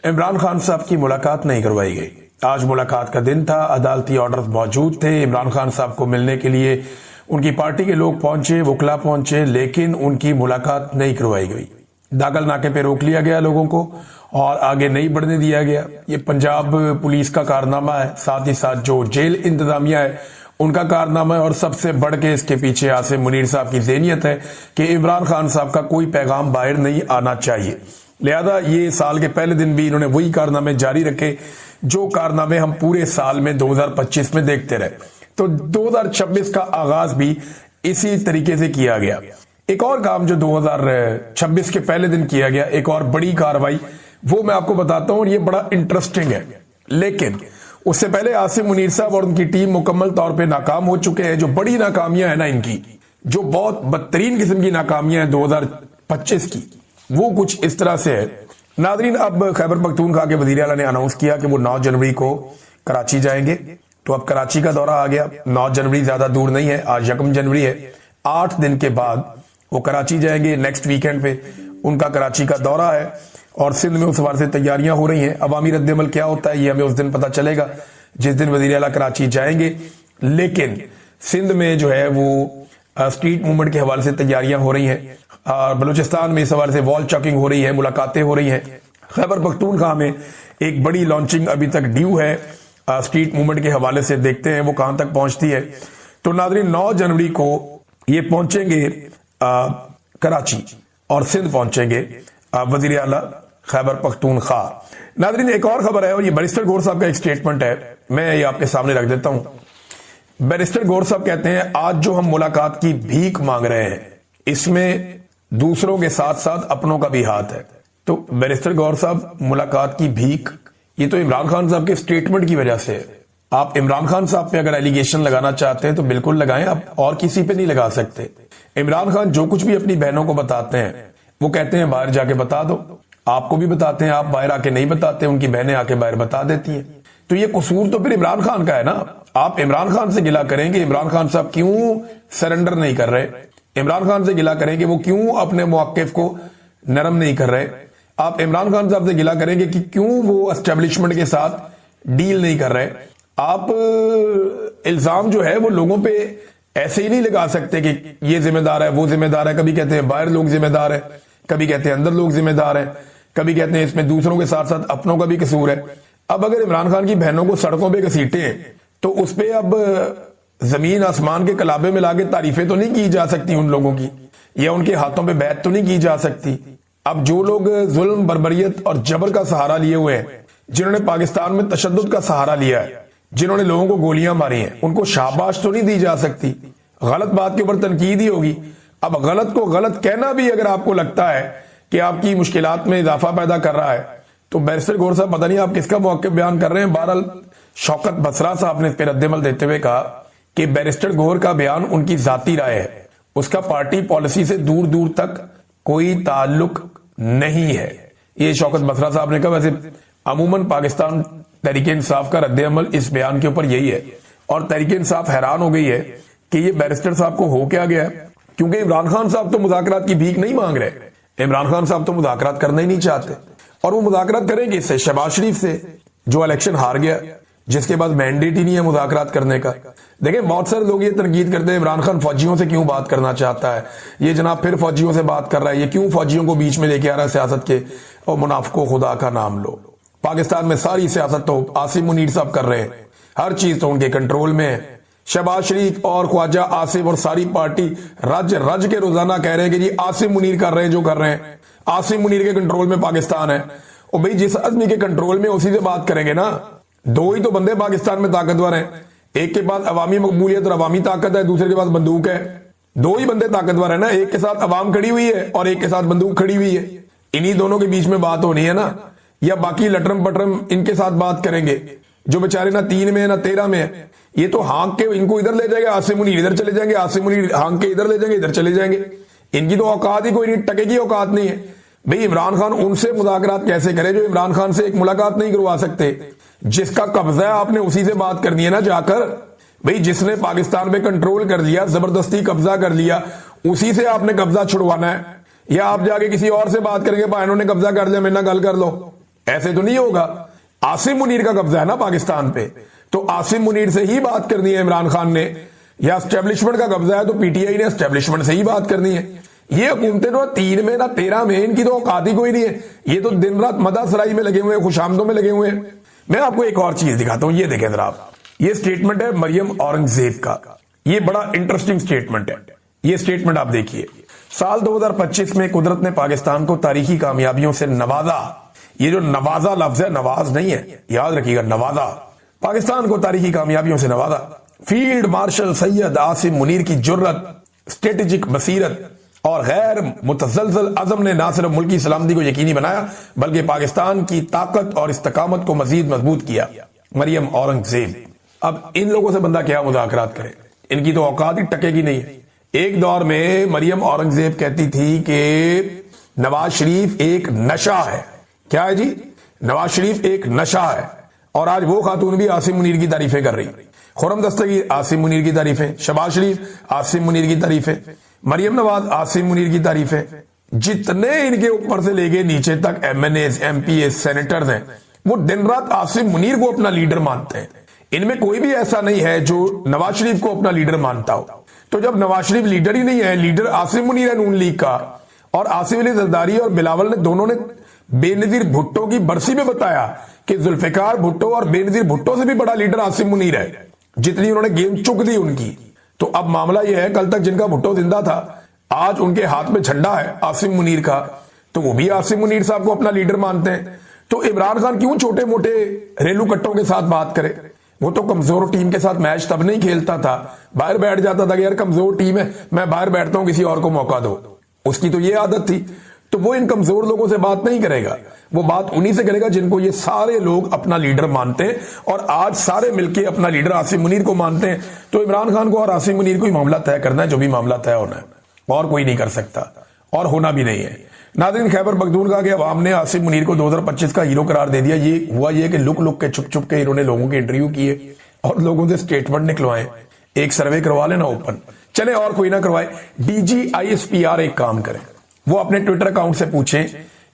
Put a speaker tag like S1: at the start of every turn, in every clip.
S1: عمران خان صاحب کی ملاقات نہیں کروائی گئی۔ آج ملاقات کا دن تھا، عدالتی آرڈر موجود تھے، عمران خان صاحب کو ملنے کے لیے ان کی پارٹی کے لوگ پہنچے، وکلا پہنچے، لیکن ان کی ملاقات نہیں کروائی گئی۔ داخل ناکے پہ روک لیا گیا لوگوں کو اور آگے نہیں بڑھنے دیا گیا۔ یہ پنجاب پولیس کا کارنامہ ہے، ساتھ ہی ساتھ جو جیل انتظامیہ ہے ان کا کارنامہ ہے، اور سب سے بڑھ کے اس کے پیچھے عاصم منیر صاحب کی ذہنیت ہے کہ عمران خان صاحب کا کوئی پیغام باہر نہیں آنا چاہیے۔ لہذا یہ سال کے پہلے دن بھی انہوں نے وہی کارنامے جاری رکھے جو کارنامے ہم پورے سال میں 2025 میں دیکھتے رہے۔ تو 2026 کا آغاز بھی اسی طریقے سے کیا گیا۔ ایک اور کام جو 2026 کے پہلے دن کیا گیا، ایک اور بڑی کاروائی، وہ میں آپ کو بتاتا ہوں اور یہ بڑا انٹرسٹنگ ہے۔ لیکن اس سے پہلے عاصم منیر صاحب اور ان کی ٹیم مکمل طور پہ ناکام ہو چکے ہیں۔ جو بڑی ناکامیاں ہیں نا ان کی، جو بہت بدترین قسم کی ناکامیاں ہیں 2025 کی، وہ کچھ اس طرح سے ہے۔ ناظرین، اب خیبر پختونخوا کے وزیر اعلیٰ نے اناؤنس کیا کہ وہ 9 جنوری کو کراچی جائیں گے۔ تو اب کراچی کا دورہ آ گیا۔ 9 جنوری زیادہ دور نہیں ہے، آج 1 جنوری ہے۔ 8 دن کے بعد وہ کراچی جائیں گے، نیکسٹ ویکینڈ پہ ان کا کراچی کا دورہ ہے، اور سندھ میں اس حوالے سے تیاریاں ہو رہی ہیں۔ عوامی رد عمل کیا ہوتا ہے یہ ہمیں اس دن پتہ چلے گا جس دن وزیر اعلیٰ کراچی جائیں گے۔ لیکن سندھ میں جو ہے وہ اسٹریٹ موومنٹ کے حوالے سے تیاریاں ہو رہی ہیں، اور بلوچستان میں اس حوالے سے وال چاکنگ ہو رہی ہے، ملاقاتیں ہو رہی ہیں۔ خیبر پختونخوا میں ایک بڑی لانچنگ ابھی تک ڈیو ہے اسٹریٹ موومنٹ کے حوالے سے، دیکھتے ہیں وہ کہاں تک پہنچتی ہے۔ تو ناظرین، 9 جنوری کو یہ پہنچیں گے کراچی اور سندھ پہنچیں گے وزیر اعلیٰ خیبر پختونخوا۔ ناظرین، ایک اور خبر ہے، اور یہ بیرسٹر گور صاحب کا ایک سٹیٹمنٹ ہے، میں یہ آپ کے سامنے رکھ دیتا ہوں۔ بیرسٹر گور صاحب کہتے ہیں آج جو ہم ملاقات کی بھیک مانگ رہے ہیں اس میں دوسروں کے ساتھ ساتھ اپنوں کا بھی ہاتھ ہے۔ تو بیرسٹر گور صاحب، ملاقات کی بھیک، یہ تو عمران خان صاحب کے سٹیٹمنٹ کی وجہ سے ہے۔ آپ عمران خان صاحب پہ اگر ایلیگیشن لگانا چاہتے ہیں تو بالکل لگائیں، آپ اور کسی پہ نہیں لگا سکتے۔ عمران خان جو کچھ بھی اپنی بہنوں کو بتاتے ہیں وہ کہتے ہیں باہر جا کے بتا دو۔ آپ کو بھی بتاتے ہیں، آپ باہر آ کے نہیں بتاتے، ان کی بہنیں آ کے باہر بتا دیتی ہیں۔ تو یہ قصور تو پھر عمران خان کا ہے نا۔ آپ عمران خان سے گلہ کریں کہ عمران خان صاحب کیوں سرنڈر نہیں کر رہے، عمران خان سے گلہ کریں کہ وہ کیوں اپنے موقف کو نرم نہیں کر رہے، آپ عمران خان صاحب سے گلہ کریں کہ کیوں وہ اسٹیبلشمنٹ کے ساتھ ڈیل نہیں کر رہے۔ آپ الزام جو ہے وہ لوگوں پہ ایسے ہی نہیں لگا سکتے کہ یہ ذمہ دار ہے، وہ ذمہ دار ہے۔ کبھی کہتے ہیں باہر لوگ ذمہ دار ہے، کبھی کہتے ہیں اندر لوگ ذمہ دار ہیں، کبھی کہتے ہیں اس میں دوسروں کے ساتھ ساتھ اپنوں کا بھی قصور ہے۔ اب اگر عمران خان کی بہنوں کو سڑکوں پہ گھسیٹے ہیں تو اس پہ اب زمین آسمان کے کلابے میں لا کے تعریفیں تو نہیں کی جا سکتی ان لوگوں کی، یا ان کے ہاتھوں پہ بیعت تو نہیں کی جا سکتی۔ اب جو لوگ ظلم، بربریت اور جبر کا سہارا لیے ہوئے ہیں، جنہوں نے پاکستان میں تشدد کا سہارا لیا ہے، جنہوں نے لوگوں کو گولیاں ماری ہیں، ان کو شاباش تو نہیں دی جا سکتی۔ غلط بات کے اوپر تنقید ہی ہوگی۔ اب غلط کو غلط کہنا بھی اگر آپ کو لگتا ہے کہ آپ کی مشکلات میں اضافہ پیدا کر رہا ہے تو بیرسٹر گور صاحب پتہ نہیں آپ کس کا موقف بیان کر رہے ہیں۔ بہرحال شوکت بسرا صاحب نے اس پہ رد عمل دیتے ہوئے کہا کہ بیرسٹر گور کا بیان ان کی ذاتی رائے ہے، اس کا پارٹی پالیسی سے دور دور تک کوئی تعلق نہیں ہے۔ یہ شوکت بسرا صاحب نے کہا۔ ویسے عموماً پاکستان تحریک انصاف کا رد عمل اس بیان کے اوپر یہی ہے، اور تحریک انصاف حیران ہو گئی ہے کہ یہ بیرسٹر صاحب کو ہو کیا گیا ہے، کیونکہ عمران خان صاحب تو مذاکرات کی بھیک نہیں مانگ رہے۔ عمران خان صاحب تو مذاکرات کرنا ہی نہیں چاہتے، اور وہ مذاکرات کریں گے اس سے شہباز شریف سے جو الیکشن ہار گیا، جس کے بعد مینڈیٹ ہی نہیں ہے مذاکرات کرنے کا۔ دیکھیں، بہت سارے لوگ یہ تنقید کرتے ہیں عمران خان فوجیوں سے کیوں بات کرنا چاہتا ہے، یہ جناب پھر فوجیوں سے بات کر رہا ہے، یہ کیوں فوجیوں کو بیچ میں لے کے آ رہا ہے سیاست کے، اور منافقوں خدا کا نام لو۔ پاکستان میں ساری سیاست تو عاصم منیر صاحب کر رہے ہیں، ہر چیز تو ان کے کنٹرول میں ہے۔ شہباز شریف اور خواجہ آصف اور ساری پارٹی رج رج کے روزانہ کہہ رہے ہیں کہ جی عاصم منیر کر رہے ہیں جو کر رہے ہیں، عاصم منیر کے کنٹرول میں پاکستان ہے۔ اور بھئی جس آدمی کے کنٹرول میں اسی سے بات کریں گے نا۔ دو ہی تو بندے پاکستان میں طاقتور ہیں، ایک کے پاس عوامی مقبولیت اور عوامی طاقت ہے، دوسرے کے پاس بندوق ہے۔ دو ہی بندے طاقتور ہیں نا، ایک کے ساتھ عوام کھڑی ہوئی ہے اور ایک کے ساتھ بندوق کھڑی ہوئی ہے۔ انہی دونوں کے بیچ میں بات ہونی ہے نا، یا باقی لٹرم پٹرم ان کے ساتھ بات کریں گے جو بیچارے نہ 3 میں نہ 13 میں ہے۔ یہ تو ہانک کے ان کو ادھر لے جائے گا، عاصم منیر ادھر چلے جائیں گے، عاصم منیر ہانک کے ادھر لے جائیں گے، ادھر چلے جائیں گے۔ ان کی تو اوقات ہی کوئی نہیں، ٹکے کی اوقات نہیں ہے۔ بھئی عمران خان ان سے مذاکرات کیسے کرے جو عمران خان سے ایک ملاقات نہیں کروا سکتے؟ جس کا قبضہ ہے آپ نے اسی سے بات کرنی ہے نا جا کر۔ بھئی جس نے پاکستان پہ کنٹرول کر لیا، زبردستی قبضہ کر لیا، اسی سے آپ نے قبضہ چھڑوانا ہے، یا آپ جا کے کسی اور سے بات کریں گے، انہوں نے قبضہ کر لیا، میرے نہ گل کر لو۔ ऐसे तो नहीं होगा। आसिम मुनीर का कब्जा है ना पाकिस्तान पे, तो आसिम मुनीर से ही बात करनी है इमरान खान ने, या एस्टेब्लिशमेंट का कब्जा है तो पीटीआई ने एस्टेब्लिशमेंट से ही बात करनी है। ये हुकूमतें ना 3 में ना 13 में, इनकी तो औकात ही कोई नहीं है। ये तो दिन रात मदासराई में लगे हुए हैं, खुशामदों में लगे हुए हैं। मैं आपको एक और चीज दिखाता हूं, ये देखें जरा आप। ये स्टेटमेंट है मरियम औरंगजेब का, ये बड़ा इंटरेस्टिंग स्टेटमेंट है। ये स्टेटमेंट आप देखिए। साल 2025 में कुदरत ने पाकिस्तान को तारीखी कामयाबियों से नवाजा। ये जो नवाजा लफ्ज है, नवाज नहीं है, याद रखिएगा, नवाजा। पाकिस्तान को तारीखी कामयाबियों से नवाजा। फील्ड मार्शल सैयद आसिम मुनीर की जुर्रत, स्ट्रेटेजिक बसीरत और गैर मुतजलजल अज़म ने न सिर्फ मुल्की सलामती को यकीनी बनाया, बल्कि पाकिस्तान की ताकत और इस्तकामत को मजीद मजबूत किया। मरियम औरंगजेब। अब इन लोगों से बंदा क्या मुज़ाकरात करे, इनकी तो औकात ही टके की नहीं है। एक दौर में मरियम औरंगजेब कहती थी कि नवाज शरीफ एक नशा है। क्या है जी? नवाज शरीफ एक नशा है। और आज वो खातून भी आसिम मुनीर की तारीफें कर रही। खुर्रम दस्तगीर आसिम मुनीर की तारीफें, शहबाज शरीफ आसिम मुनीर की तारीफें, मरियम नवाज आसिम मुनीर की तारीफें। जितने इनके ऊपर से लेके नीचे तक एमएनएस, एमपीएस, सेनेटर्स हैं, वो दिन रात आसिम मुनीर को अपना लीडर मानते हैं। इनमें कोई भी ऐसा नहीं है जो नवाज शरीफ को अपना लीडर मानता हो। तो जब नवाज शरीफ लीडर ही नहीं है, लीडर आसिम मुनीर है नून लीग का, और आसिफ अली जरदारी और बिलावल ने दोनों ने बेनजीर भुट्टो की बरसी में बताया कि जुल्फिकार भुट्टो और बेनजीर भुट्टो से भी बड़ा लीडर आसिम मुनीर है, जितनी उन्होंने गेम चुक दी उनकी। तो अब मामला यह है, कल तक जिनका भुट्टो जिंदा था, आज उनके हाथ में झंडा है आसिम मुनीर का, तो वो भी आसिम मुनीर साहब को अपना लीडर मानते हैं। तो इमरान खान क्यों छोटे मोटे रेलू कट्टों के साथ बात करे? वो तो कमजोर टीम के साथ मैच तब नहीं खेलता था, बाहर बैठ जाता था कि यार कमजोर टीम है, मैं बाहर बैठता हूं, किसी और को मौका दो। उसकी तो ये आदत थी। तो वो इन कमजोर लोगों से बात नहीं करेगा, वो बात उन्हीं से करेगा जिनको ये सारे लोग अपना लीडर मानते हैं, और आज सारे मिलके अपना लीडर आसिम मुनीर को मानते हैं। तो इमरान खान को और आसिम मुनीर को ही मामला तय करना है, जो भी मामला तय होना है, और कोई नहीं कर सकता, और होना भी नहीं है। नाज़रीन, खैबर पख्तूनख्वा के अवाम ने आसिम मुनीर को 2025 का हीरो करार दे दिया। ये हुआ ये कि लुक लुक के छुप छुप के इन्होंने लोगों के इंटरव्यू किए और लोगों से स्टेटमेंट निकलवाए। एक सर्वे करवा लेना ओपन, चले और कोई ना करवाए, DGISPR एक काम करें, वो अपने ट्विटर अकाउंट से पूछें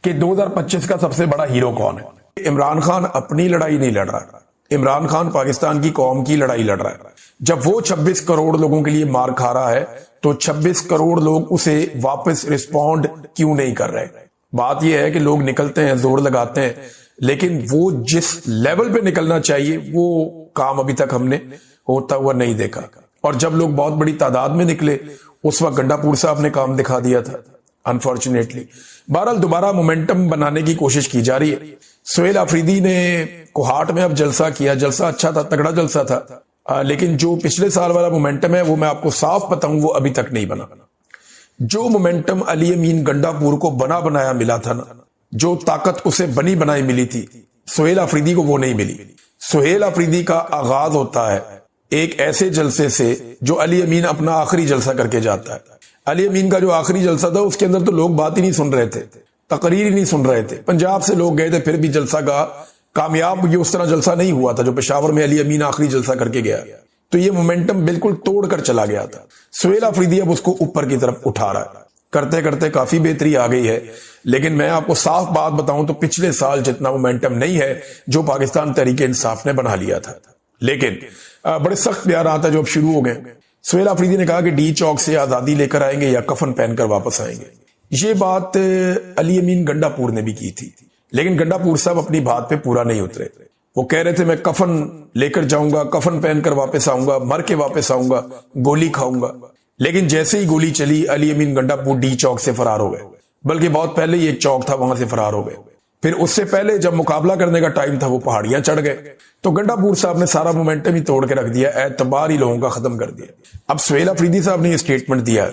S1: कि 2025 का सबसे बड़ा हीरो कौन है। इमरान खान अपनी लड़ाई नहीं लड़ रहा, इमरान खान पाकिस्तान की कौम की लड़ाई लड़ रहा है। जब वो 26 करोड़ लोगों के लिए मार खा रहा है, तो 26 करोड़ लोग उसे वापस रिस्पॉन्ड क्यों नहीं कर रहे? बात यह है कि लोग निकलते हैं, जोर लगाते हैं, लेकिन वो जिस लेवल पे निकलना चाहिए वो काम अभी तक हमने होता हुआ नहीं देखा। और जब लोग बहुत बड़ी तादाद में निकले, उस वक्त गंडापुर साहब ने काम दिखा दिया था, अनफॉर्चुनेटली। बहरहाल दोबारा मोमेंटम बनाने की कोशिश की जा रही है। सुहेल अफरीदी ने कोहाट में अब जलसा किया, जलसा अच्छा था, तगड़ा जलसा था, लेकिन जो पिछले साल वाला मोमेंटम है वो मैं आपको साफ बताऊं, वो अभी तक नहीं बना। जो मोमेंटम अली अमीन गंडापुर को बना बनाया मिला था ना, जो ताकत उसे बनी बनाई मिली थी, सुहेल अफरीदी को वो नहीं मिली। सुहेल अफरीदी का आगाज होता है एक ऐसे जलसे से जो अली अमीन अपना आखिरी जलसा करके जाता है। अली अमीन का जो आखिरी जलसा था, उसके अंदर तो लोग बात ही नहीं सुन रहे थे, तकरीर ही नहीं सुन रहे थे। पंजाब से लोग गए थे, फिर भी जलसा का कामयाब ये उस तरह जलसा नहीं हुआ था जो पेशावर में अली अमीन आखिरी जलसा करके गया। तो ये मोमेंटम बिल्कुल तोड़कर चला गया था। सुहेल अफरीदी अब उसको ऊपर की तरफ उठा रहा है, करते करते काफी बेहतरी आ गई है। लेकिन मैं आपको साफ बात बताऊं तो पिछले साल जितना मोमेंटम नहीं है जो पाकिस्तान तहरीके इंसाफ ने बना लिया था। लेकिन बड़े सख्त बयान आता है जो अब शुरू हो गए। सुहेल अफरीदी ने कहा कि डी चौक से आजादी लेकर आएंगे या कफन पहनकर वापस आएंगे। ये बात अली अमीन गंडापुर ने भी की थी, लेकिन गंडापुर साहब अपनी बात पे पूरा नहीं उतरे। वो कह रहे थे मैं कफन लेकर जाऊंगा, कफन पहनकर वापस आऊंगा, मर के वापस आऊंगा, गोली खाऊंगा। लेकिन जैसे ही गोली चली, अली अमीन गंडापुर डी चौक से फरार हो गए। बल्कि बहुत पहले ही एक चौक था, वहां से फरार हो गए। फिर उससे पहले जब मुकाबला करने का टाइम था, वो पहाड़ियां चढ़ गए। तो गंडापुर साहब ने सारा मोमेंटम ही तोड़ के रख दिया, एतबार ही लोगों का खत्म कर दिया। अब सुहेल अफरीदी साहब ने ये स्टेटमेंट दिया,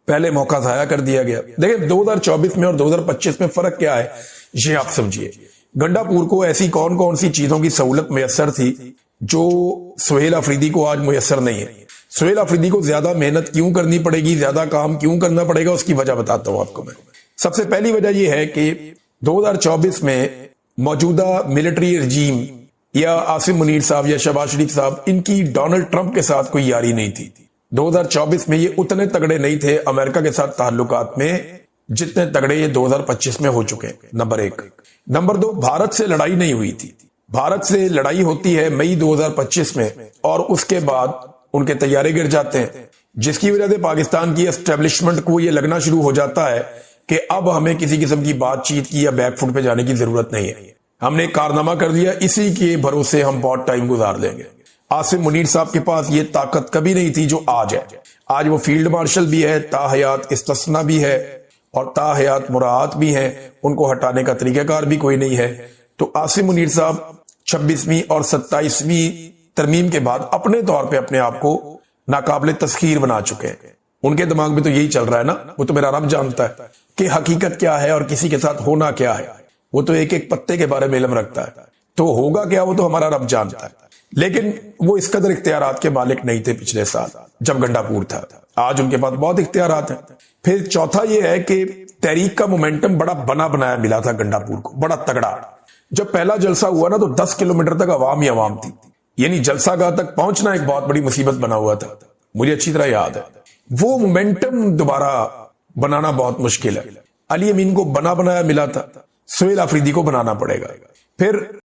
S1: पहले मौका जाया कर दिया गया। देखिए 2024 में और 2025 में फर्क क्या है ये आप समझिए। गंडापुर को ऐसी कौन कौन सी चीजों की सहूलत मैसर थी जो सुहेल अफरीदी को आज मैसर नहीं है। सुहेल अफरीदी को ज्यादा मेहनत क्यों करनी पड़ेगी, ज्यादा काम क्यों करना पड़ेगा, उसकी वजह बताता हूं आपको मैं। सबसे पहली वजह यह है कि 2024 में मौजूदा मिलिट्री रजीम या आसिम मुनीर साहब या शहबाज शरीफ साहब, इनकी डोनाल्ड ट्रंप के साथ कोई यारी नहीं थी। 2024 में ये उतने तगड़े नहीं थे अमेरिका के साथ ताल्लुकात में जितने तगड़े ये 2025 में हो चुके हैं, नंबर 1। नंबर 2, भारत से लड़ाई नहीं हुई थी। भारत से लड़ाई होती है मई 2025 में और उसके बाद उनके तैयारे गिर जाते हैं, जिसकी वजह से पाकिस्तान की एस्टेब्लिशमेंट को ये लगना शुरू हो जाता है कि अब हमें किसी किस्म की बातचीत की या बैकफुट पे जाने की जरूरत नहीं है। हमने एक कारनामा कर दिया, इसी के भरोसे हम बहुत टाइम गुजार लेंगे। आसिम मुनीर साहब के पास ये ताकत कभी नहीं थी जो आज है। आज वो फील्ड मार्शल भी है, ताहयात इस्तस्ना भी है और ताहयात मुराआत भी है, उनको हटाने का तरीकाकार भी कोई नहीं है। तो आसिम मुनीर साहब 26वीं और 27वीं तरमीम के बाद अपने तौर पे अपने आप को नाकाबिले तस्खीर बना चुके हैं। उनके दिमाग में तो यही चल रहा है ना, वो तो मेरा रब जानता है कि हकीकत क्या है और किसी के साथ होना क्या है। वो तो एक एक पत्ते के बारे में इल्म रखता है, तो होगा क्या वो तो हमारा रब जानता है। लेकिन वो इस कदर इख्तियारात के मालिक नहीं थे पिछले साल जब गंडापुर था। आज उनके पास बहुत इख्तियारात हैं। फिर चौथा ये है कि तहरीक का मोमेंटम बड़ा बना बनाया मिला था गंडापुर को, बड़ा तगड़ा। जब पहला जलसा हुआ ना तो 10 किलोमीटर तक अवाम ही अवाम थी, यानी जलसागाह तक पहुंचना एक बहुत बड़ी मुसीबत बना हुआ था, मुझे अच्छी तरह याद है। वो मोमेंटम दोबारा बनाना बहुत मुश्किल है। अली अमीन को बना बनाया मिला था, सुहेल अफरीदी को बनाना पड़ेगा। फिर